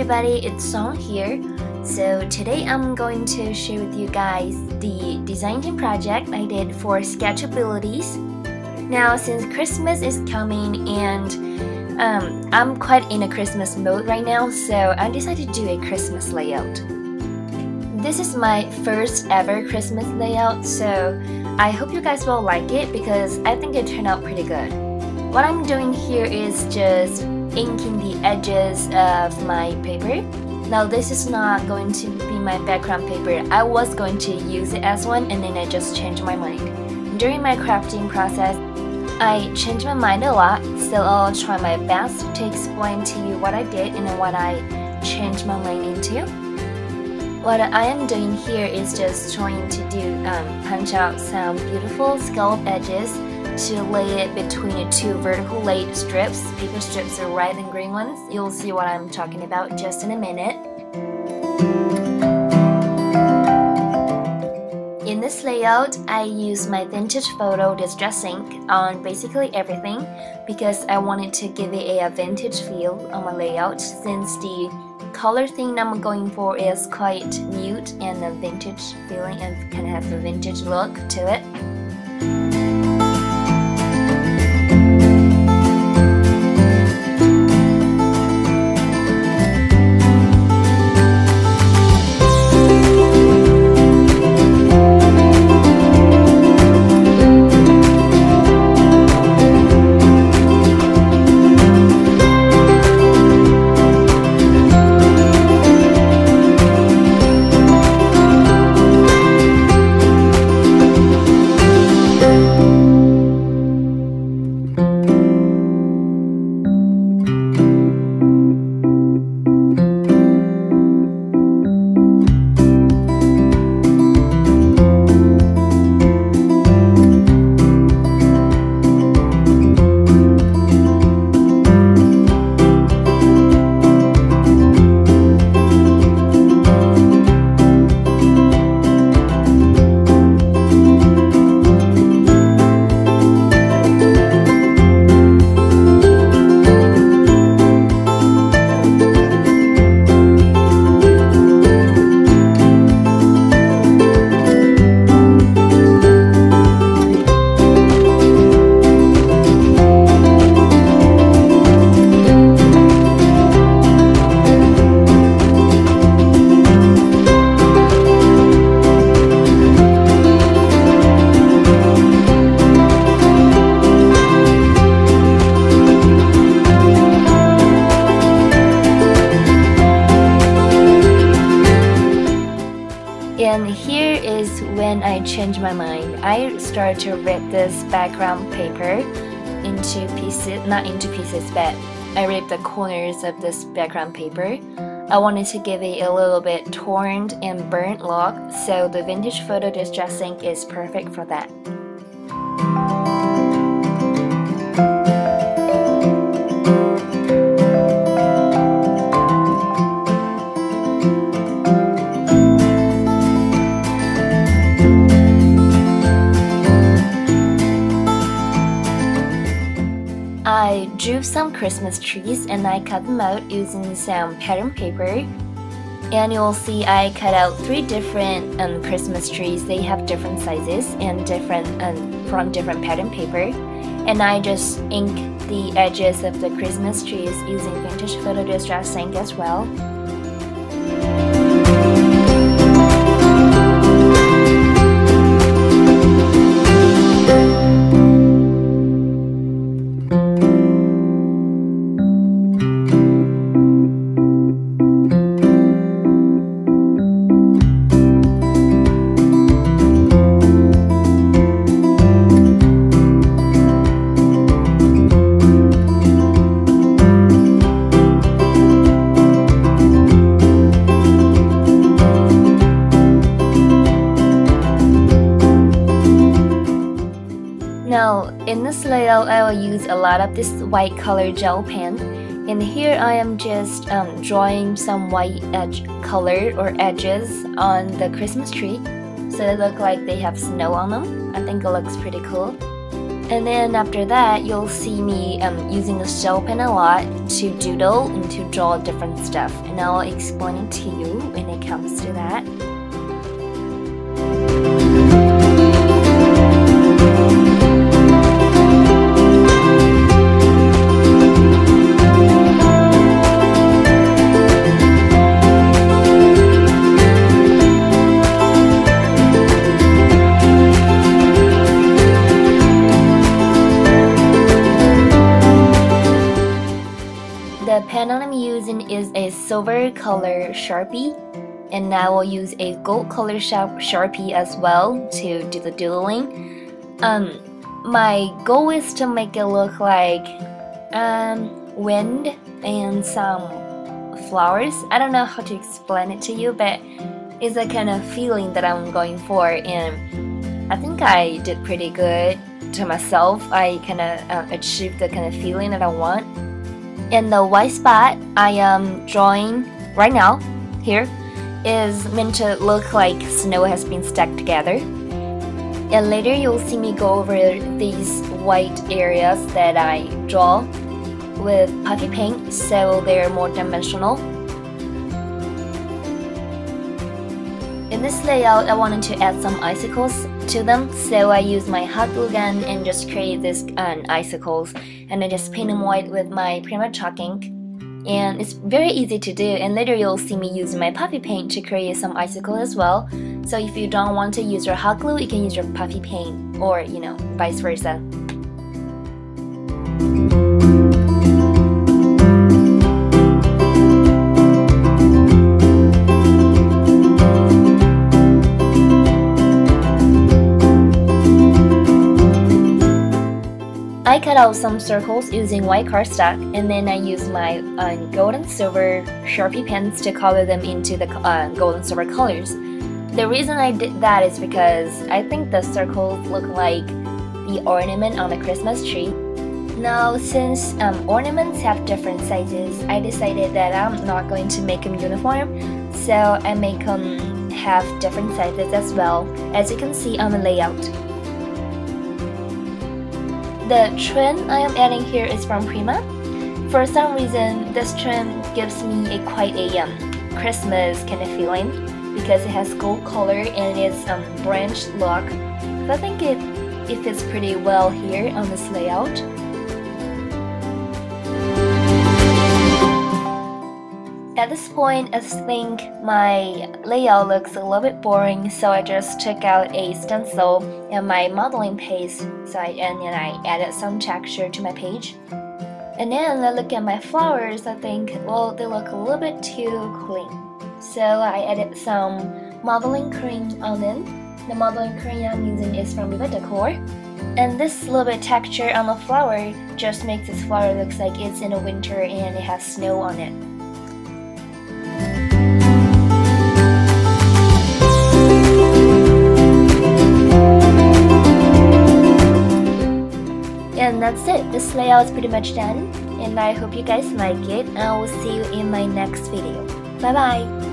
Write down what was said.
everybody, it's Song here. So today I'm going to share with you guys the designing project I did for Sketchabilities. Now since Christmas is coming and I'm quite in a Christmas mode right now, so I decided to do a Christmas layout. This is my first ever Christmas layout, so I hope you guys will like it because I think it turned out pretty good. What I'm doing here is just inking the edges of my paper. Now this is not going to be my background paper. I was going to use it as one and then I just changed my mind. During my crafting process, I changed my mind a lot, so I'll try my best to explain to you what I did and what I changed my mind into. What I am doing here is just trying to punch out some beautiful scallop edges to lay it between two vertical laid strips. Paper strips are red and green ones. You'll see what I'm talking about just in a minute. In this layout, I used my vintage photo distress ink on basically everything because I wanted to give it a vintage feel on my layout since the color theme I'm going for is quite mute and a vintage feeling and kind of has a vintage look to it. And here is when I changed my mind. I started to rip this background paper into pieces, not into pieces, but I ripped the corners of this background paper. I wanted to give it a little bit torn and burnt look, so the vintage photo distress ink is perfect for that. I drew some Christmas trees and I cut them out using some pattern paper. And you'll see I cut out 3 different Christmas trees. They have different sizes and from different pattern paper. And I just inked the edges of the Christmas trees using vintage photo distress ink as well. Now, in this layout, I will use a lot of this white color gel pen. And here I am just drawing some white edge color or edges on the Christmas tree. So they look like they have snow on them. I think it looks pretty cool. And then after that, you'll see me using the gel pen a lot to doodle and to draw different stuff. And I'll explain it to you when it comes to that. The pen I'm using is a silver color Sharpie, and I will use a gold color Sharpie as well to do the doodling. My goal is to make it look like wind and some flowers. I don't know how to explain it to you, but it's a kind of feeling that I'm going for, and I think I did pretty good to myself. I kind of achieved the kind of feeling that I want. And the white spot I am drawing right now here is meant to look like snow has been stacked together. And later you'll see me go over these white areas that I draw with puffy paint so they're more dimensional. In this layout, I wanted to add some icicles to them, so I used my hot glue gun and just create these icicles, and I just paint them white with my Prima chalk ink. And it's very easy to do, and later you'll see me using my puffy paint to create some icicle as well. So if you don't want to use your hot glue, you can use your puffy paint, or vice versa. I cut out some circles using white cardstock, and then I used my gold and silver Sharpie pens to color them into the gold and silver colors. The reason I did that is because I think the circles look like the ornament on the Christmas tree. Now, since ornaments have different sizes, I decided that I'm not going to make them uniform, so I make them have different sizes as well, as you can see on the layout. The trim I am adding here is from Prima. For some reason, this trim gives me quite a Christmas kind of feeling because it has gold color and it's branched look. So I think it fits pretty well here on this layout. At this point, I think my layout looks a little bit boring, so I just took out a stencil and my modeling paste, and I added some texture to my page. And then I look at my flowers, I think, well, they look a little bit too clean. So I added some modeling cream on them. The modeling cream I'm using is from Viva Decor. And this little bit texture on the flower just makes this flower look like it's in the winter and it has snow on it. And that's it. This layout is pretty much done, and I hope you guys like it. I will see you in my next video. Bye bye!